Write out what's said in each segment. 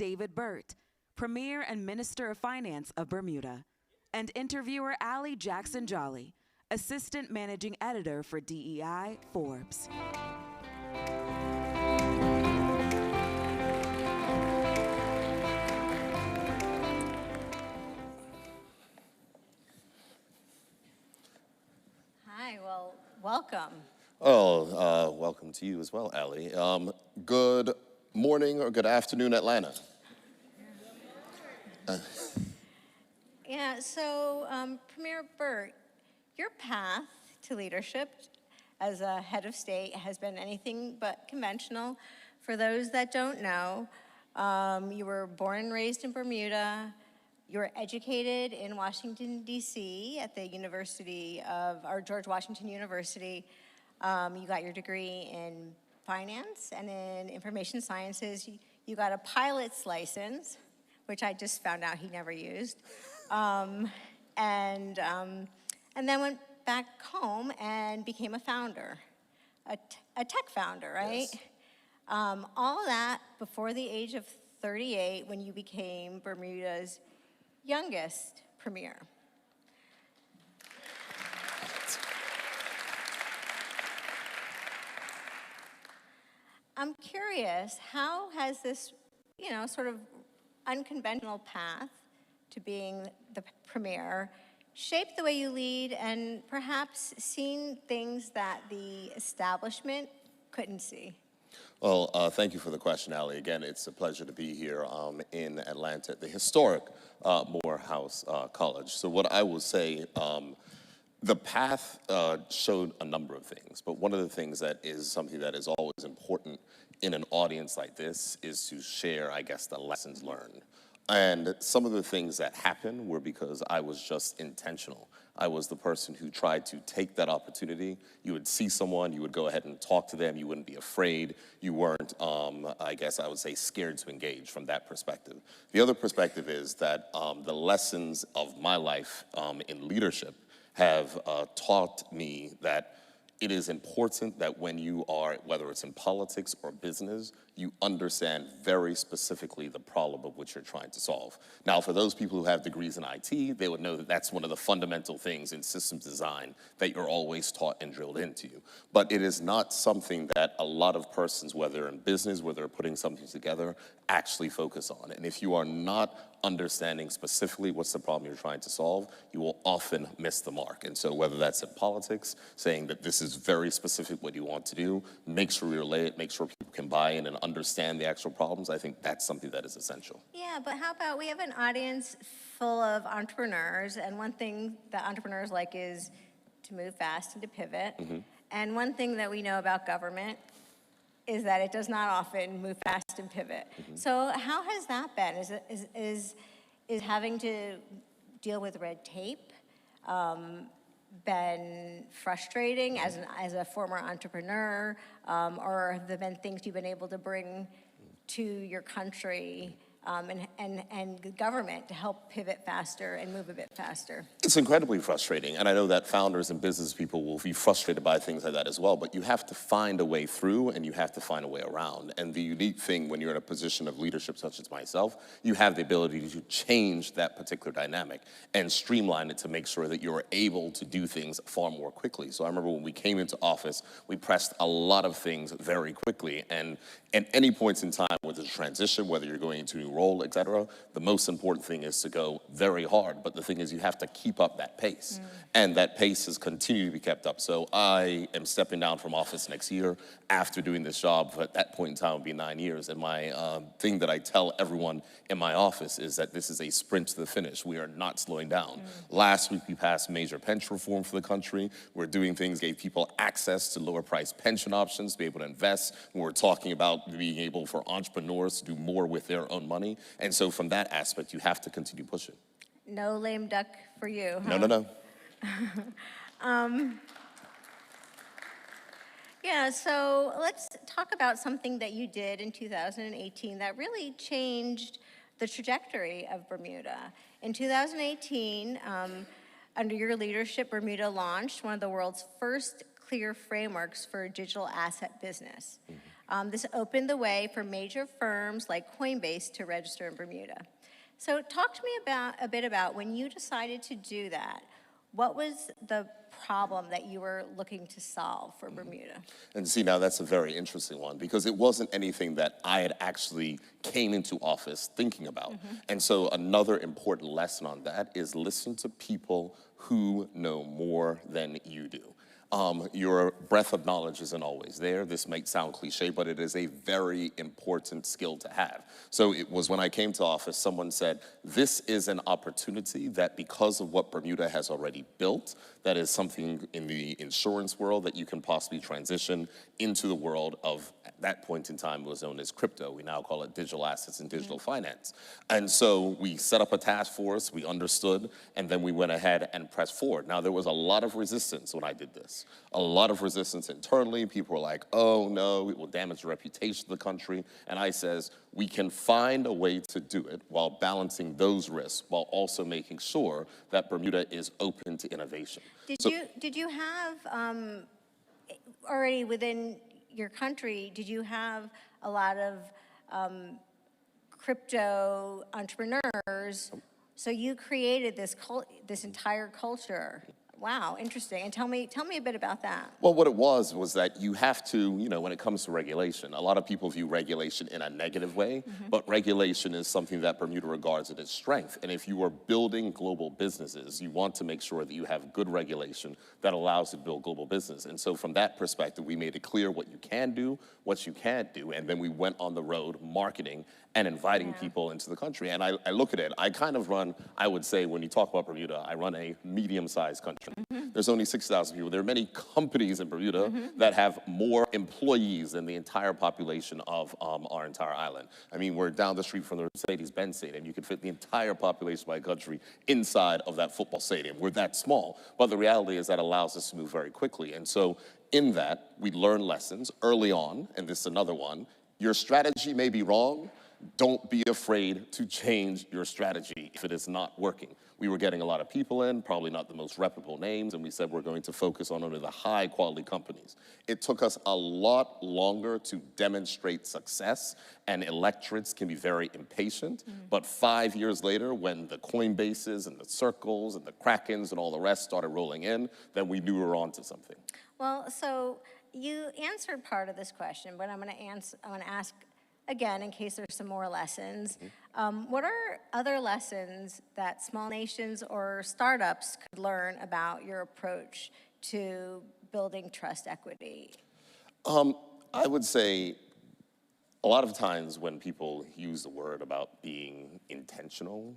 David Burt, Premier and Minister of Finance of Bermuda, and interviewer Ali Jackson-Jolley, Assistant Managing Editor for DEI Forbes. Hi, well, welcome. Oh, welcome to you as well, Ali. Good morning or good afternoon, Atlanta. Yeah, so Premier Burt, your path to leadership as a head of state has been anything but conventional. For those that don't know, you were born and raised in Bermuda. You were educated in Washington, D.C. at the George Washington University. You got your degree in finance and in information sciences. You got a pilot's license, which I just found out he never used. And then went back home and became a founder, a tech founder, right? Yes. All of that before the age of 38 when you became Bermuda's youngest premier. I'm curious, how has this, sort of unconventional path to being the premier shaped the way you lead and perhaps seen things that the establishment couldn't see? Well, thank you for the question, Ali. Again, it's a pleasure to be here in Atlanta at the historic Morehouse College. So what I will say, the path showed a number of things, but one of the things that is something that is always important in an audience like this is to share, I guess, the lessons learned. And some of the things that happened were because I was just intentional. I was the person who tried to take that opportunity. You would see someone, you would go ahead and talk to them, you wouldn't be afraid, you weren't, I guess I would say, scared to engage from that perspective. The other perspective is that the lessons of my life in leadership have taught me that it is important that when you are, whether it's in politics or business, you understand very specifically the problem of which you're trying to solve. Now, for those people who have degrees in IT, they would know that that's one of the fundamental things in systems design that you're always taught and drilled into you. But it is not something that a lot of persons, whether in business, whether they're putting something together, actually focus on. And if you are not understanding specifically what's the problem you're trying to solve, you will often miss the mark. And so whether that's in politics, saying that this is very specific what you want to do, make sure you relay it, make sure people can buy in and understand the actual problems, I think that's something that is essential. Yeah, but how about we have an audience full of entrepreneurs, and one thing that entrepreneurs like is to move fast and to pivot. Mm-hmm. And one thing that we know about government is that it does not often move fast and pivot. Mm-hmm. So how has that been? Is having to deal with red tape been frustrating as a former entrepreneur, or have there been things you've been able to bring to your country and the government to help pivot faster and move a bit faster? It's incredibly frustrating, and I know that founders and business people will be frustrated by things like that as well, but you have to find a way through and you have to find a way around. And the unique thing when you're in a position of leadership such as myself, you have the ability to change that particular dynamic and streamline it to make sure that you're able to do things far more quickly. So I remember when we came into office, we pressed a lot of things very quickly, and at any points in time with the transition, whether you're going into a new role, et cetera, the most important thing is to go very hard. But the thing is, you have to keep up that pace. And that pace has continued to be kept up. So I am stepping down from office next year after doing this job. At that point in time, it will be 9 years. And my thing that I tell everyone in my office is that this is a sprint to the finish. We are not slowing down. Last week, we passed major pension reform for the country. We're doing things, gave people access to lower price pension options, to be able to invest. We're talking about being able for entrepreneurs to do more with their own money. And so from that aspect, you have to continue pushing. No lame duck for you, huh? No. Yeah, so let's talk about something that you did in 2018 that really changed the trajectory of Bermuda. In 2018, under your leadership, Bermuda launched one of the world's first clear frameworks for digital asset business. This opened the way for major firms like Coinbase to register in Bermuda. So talk to me a bit about when you decided to do that. What was the problem that you were looking to solve for Bermuda? And see, now that's a very interesting one because it wasn't anything that I had actually came into office thinking about. And so another important lesson on that is listen to people who know more than you do. Your breadth of knowledge isn't always there. This might sound cliche, but it is a very important skill to have. So it was when I came to office, someone said, this is an opportunity that because of what Bermuda has already built, that is something in the insurance world that you can possibly transition into the world of, at that point in time, was known as crypto. We now call it digital assets and digital finance. And so we set up a task force, we understood, and then we went ahead and pressed forward. Now, there was a lot of resistance when I did this. A lot of resistance internally. People were like, oh no, it will damage the reputation of the country. And I says, we can find a way to do it while balancing those risks, while also making sure that Bermuda is open to innovation. Did you have, already within your country, did you have a lot of crypto entrepreneurs? So you created this entire culture. Wow, interesting. And tell me a bit about that. Well, what it was that you have to, when it comes to regulation, a lot of people view regulation in a negative way, but regulation is something that Bermuda regards as its strength. And if you are building global businesses, you want to make sure that you have good regulation that allows you to build global business. And so from that perspective, we made it clear what you can do, what you can't do, and then we went on the road marketing and inviting people into the country. And I look at it, I kind of run, I would say, when you talk about Bermuda, I run a medium-sized country. There's only 6,000 people. There are many companies in Bermuda that have more employees than the entire population of our entire island. I mean, we're down the street from the Mercedes-Benz Stadium. You could fit the entire population of my country inside of that football stadium. We're that small. But the reality is that allows us to move very quickly. And so in that, we learn lessons early on, and this is another one. Your strategy may be wrong. Don't be afraid to change your strategy if it is not working. We were getting a lot of people in, probably not the most reputable names, and we said we're going to focus on only the high quality companies. It took us a lot longer to demonstrate success, and electorates can be very impatient, but 5 years later, when the Coinbases and the Circles and the Krakens and all the rest started rolling in, then we knew we were onto something. Well, so you answered part of this question, but I'm going to ask again, in case there's some more lessons. What are other lessons that small nations or startups could learn about your approach to building trust equity? I would say a lot of times when people use the word about being intentional,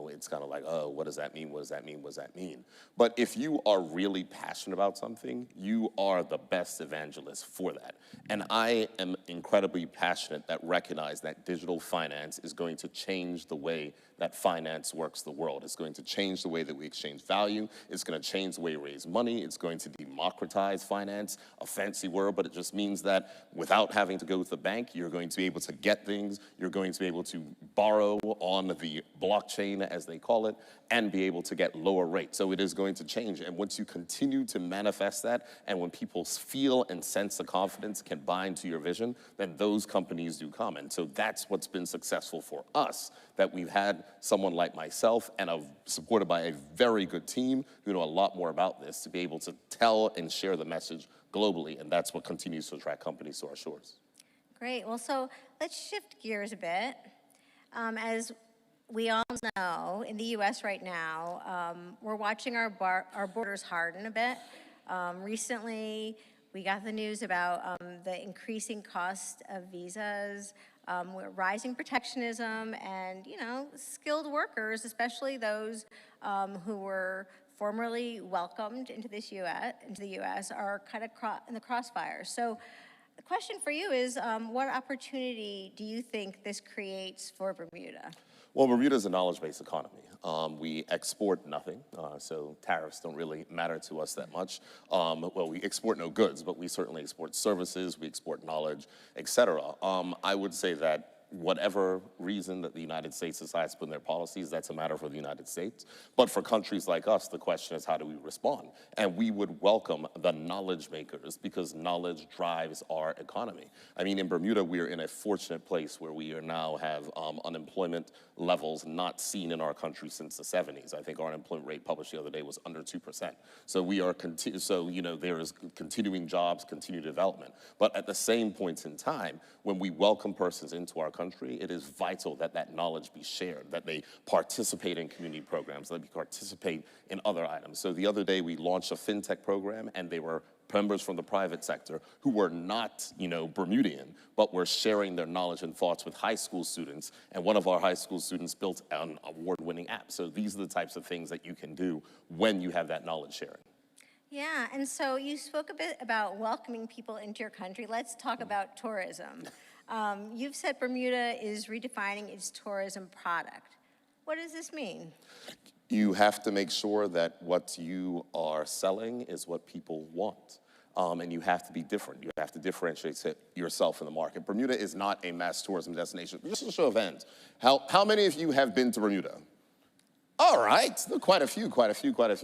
it's kind of like, oh, what does that mean? What does that mean? What does that mean? But if you are really passionate about something, you are the best evangelist for that. And I am incredibly passionate that recognize that digital finance is going to change the way that finance works the world. It's going to change the way that we exchange value. It's going to change the way we raise money. It's going to democratize finance, a fancy word, but it just means that without having to go to the bank, you're going to be able to get things. You're going to be able to borrow on the blockchain, as they call it, and be able to get lower rates. So it is going to change. And once you continue to manifest that, and when people feel and sense the confidence can bind to your vision, then those companies do come. And so that's what's been successful for us, that we've had someone like myself and supported by a very good team who know a lot more about this to be able to tell and share the message globally. And that's what continues to attract companies to our shores. Great. Well, so let's shift gears a bit. As we all know, in the U.S. right now, we're watching our borders harden a bit. Recently, we got the news about the increasing cost of visas, rising protectionism, and skilled workers, especially those who were formerly welcomed into the U.S., are kind of in the crossfire. So the question for you is, what opportunity do you think this creates for Bermuda? Well, Bermuda is a knowledge-based economy. We export nothing, so tariffs don't really matter to us that much. Well, we export no goods, but we certainly export services, we export knowledge, et cetera. I would say that whatever reason that the United States decides to put in their policies, that's a matter for the United States. But for countries like us, the question is, how do we respond? And we would welcome the knowledge makers, because knowledge drives our economy. I mean, in Bermuda, we're in a fortunate place where we are now have unemployment levels not seen in our country since the 70s. I think our unemployment rate published the other day was under 2%. So we are, there is continuing jobs, continued development. But at the same points in time, when we welcome persons into our country, it is vital that that knowledge be shared, that they participate in community programs, that they participate in other items. So the other day we launched a fintech program, and they were members from the private sector who were not, Bermudian, but were sharing their knowledge and thoughts with high school students. And one of our high school students built an award-winning app. So these are the types of things that you can do when you have that knowledge sharing. Yeah, and so you spoke a bit about welcoming people into your country. Let's talk about tourism. You've said Bermuda is redefining its tourism product. What does this mean? You have to make sure that what you are selling is what people want. And you have to be different. You have to differentiate yourself in the market. Bermuda is not a mass tourism destination. Just a show of hands. How many of you have been to Bermuda? All right, quite a few.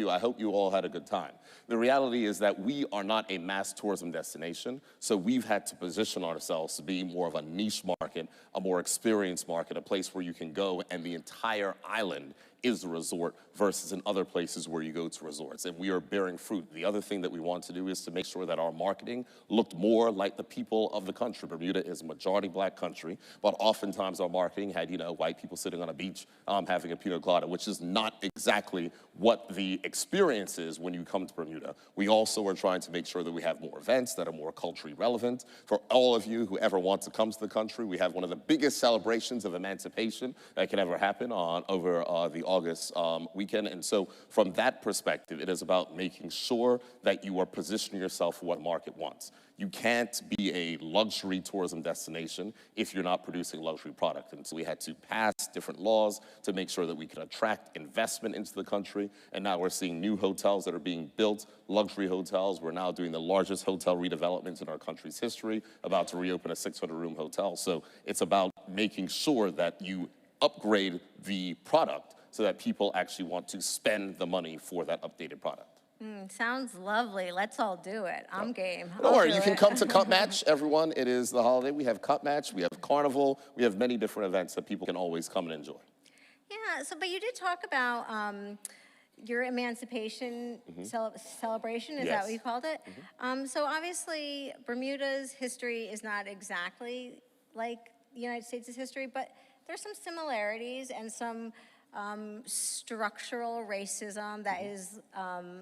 I hope you all had a good time. The reality is that we are not a mass tourism destination, so we've had to position ourselves to be more of a niche market, a more experienced market, a place where you can go and the entire island is a resort versus in other places where you go to resorts, and we are bearing fruit. The other thing that we want to do is to make sure that our marketing looked more like the people of the country. Bermuda is a majority black country, but oftentimes our marketing had, white people sitting on a beach having a pina colada, which is not exactly what the experience is when you come to Bermuda. We also are trying to make sure that we have more events that are more culturally relevant. For all of you who ever want to come to the country, we have one of the biggest celebrations of emancipation that can ever happen over the August weekend. And so from that perspective, it is about making sure that you are positioning yourself for what market wants. You can't be a luxury tourism destination if you're not producing luxury product. And so we had to pass different laws to make sure that we could attract investment into the country. And now we're seeing new hotels that are being built, luxury hotels. We're now doing the largest hotel redevelopment in our country's history, about to reopen a 600-room hotel. So it's about making sure that you upgrade the product so that people actually want to spend the money for that updated product. Sounds lovely. Let's all do it. I'm game. Don't worry, you can come to Cup Match, everyone. It is the holiday. We have Cup Match, we have Carnival, we have many different events that people can always come and enjoy. Yeah, but you did talk about your emancipation celebration, is that what you called it? So obviously, Bermuda's history is not exactly like the United States' history, but there's some similarities and some structural racism that is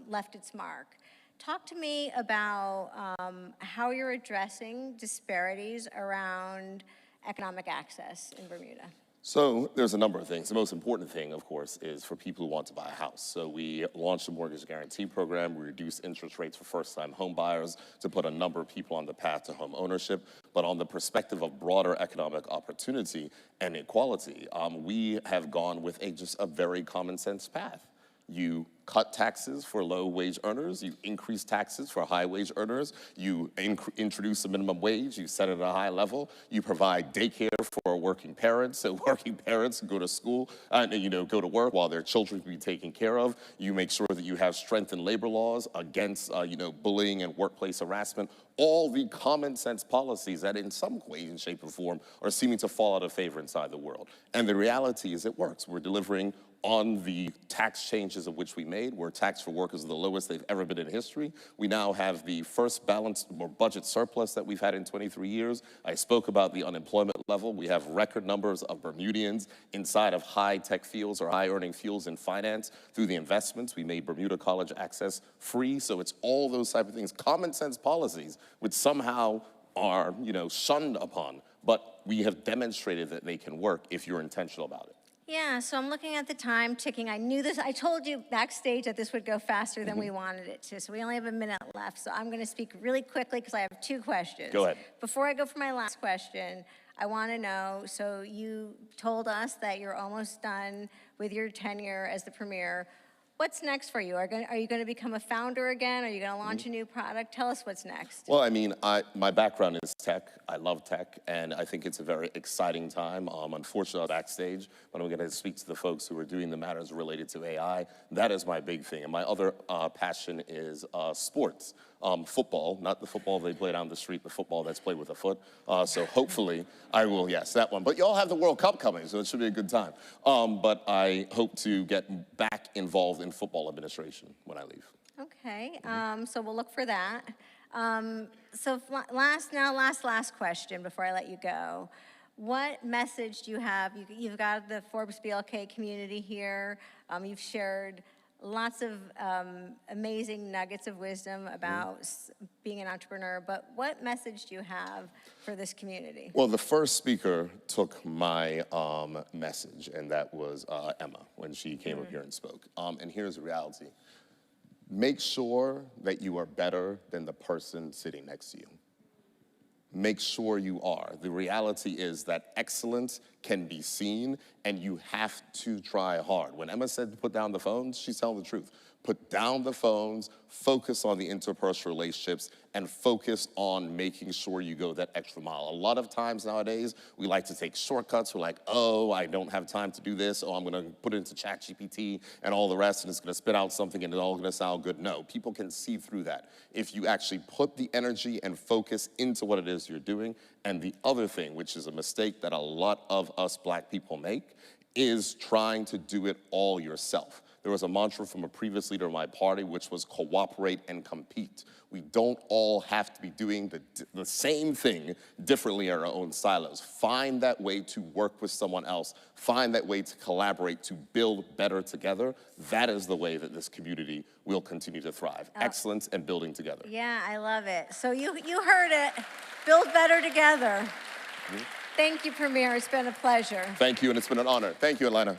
left its mark. Talk to me about how you're addressing disparities around economic access in Bermuda. So there's a number of things. The most important thing, of course, is for people who want to buy a house. So we launched a mortgage guarantee program. We reduced interest rates for first-time home buyers to put a number of people on the path to home ownership. But on the perspective of broader economic opportunity and equality, we have gone with just a very common sense path. You cut taxes for low-wage earners, you increase taxes for high-wage earners, you introduce a minimum wage, you set it at a high level, you provide daycare for working parents, so working parents go to school, go to work while their children can be taken care of. You make sure that you have strengthened labor laws against, bullying and workplace harassment. All the common sense policies that in some way, in shape, or form are seeming to fall out of favor inside the world. And the reality is it works. We're delivering on the tax changes of which we made, where tax for workers are the lowest they've ever been in history. We now have the first balanced or budget surplus that we've had in 23 years. I spoke about the unemployment level. We have record numbers of Bermudians inside of high-tech fields or high-earning fields in finance through the investments. We made Bermuda college access free, so it's all those type of things. Common sense policies, which somehow are, shunned upon, but we have demonstrated that they can work if you're intentional about it. Yeah, so I'm looking at the time ticking. I knew this, I told you backstage that this would go faster than we wanted it to, so we only have a minute left. So I'm gonna speak really quickly because I have 2 questions. Go ahead. Before I go for my last question, I wanna know, so you told us that you're almost done with your tenure as the premier. what's next for you? Are you going to become a founder again? Are you going to launch a new product? Tell us what's next. Well, I mean, my background is tech. I love tech, and I think it's a very exciting time. Unfortunately, I'm backstage, but I'm going to speak to the folks who are doing the matters related to AI. That is my big thing. And my other passion is sports. Football, not the football they play down the street, the football that's played with a foot. So hopefully I will, yes, that one. But you all have the World Cup coming, so it should be a good time. But I hope to get back involved in football administration when I leave. Okay, so we'll look for that. So last question before I let you go. What message do you have? You've got the ForbesBLK community here. You've shared lots of amazing nuggets of wisdom about being an entrepreneur, but what message do you have for this community? Well, the first speaker took my message, and that was Emma, when she came up here and spoke. And here's the reality. Make sure that you are better than the person sitting next to you. Make sure you are. The reality is that excellence can be seen, and you have to try hard. When Emma said to put down the phones, she's telling the truth. Put down the phones, focus on the interpersonal relationships, and focus on making sure you go that extra mile. A lot of times nowadays, we like to take shortcuts. We're like, oh, I don't have time to do this. Oh, I'm gonna put it into ChatGPT and all the rest, and it's gonna spit out something and it's all gonna sound good. No, people can see through that. If you actually put the energy and focus into what it is you're doing. And the other thing, which is a mistake that a lot of us Black people make, is trying to do it all yourself. There was a mantra from a previous leader of my party, which was cooperate and compete. We don't all have to be doing the same thing differently in our own silos. Find that way to work with someone else. Find that way to collaborate, to build better together. That is the way that this community will continue to thrive. Excellence and building together. Yeah, I love it. So you heard it. Build better together. Thank you, Premier. It's been a pleasure. Thank you, and it's been an honor. Thank you, Atlanta.